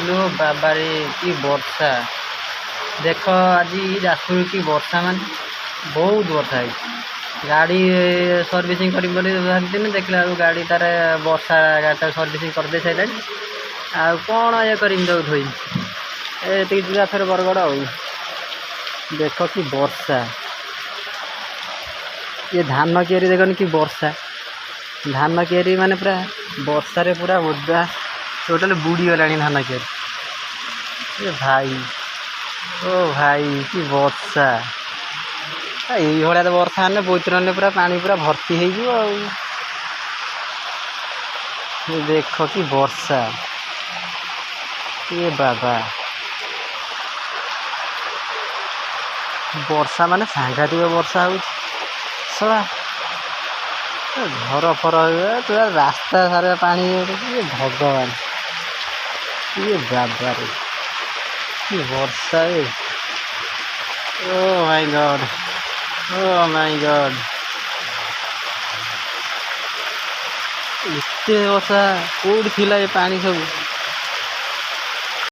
लो बाबा रे कि वर्षा देख आज जाजपुर की वर्षा मान बहुत वर्षा है। गाड़ी सर्विसिंग करी भागदिन देखला गाड़ी तार वर्षा गाड़ी सर्विसिंग करदे सारे आ कौन ये करमी तो थोई ये जा फिर बरगड़ आ देख कि वर्षा ये धान कियारी देखनी कि वर्षा धान कियारी माने पूरा वर्षा रे पूरा ओदा टोटाल बुड़ी गला धान कियारी। ये भाई ओ भाई कि वर्षा ये तो वर्षा हेल्ले बोतरन पूरा पानी पूरा भर्ती हो देख कि वर्षा ये बाबा वर्षा माने सांघातिक वर्षा हो घर फर पूरा रास्ता सारा पानी ये भगवान ये बाबा रे कि वर्षा है। Oh my God oh my God इतने वर्षा कौट थिला ये पानी सब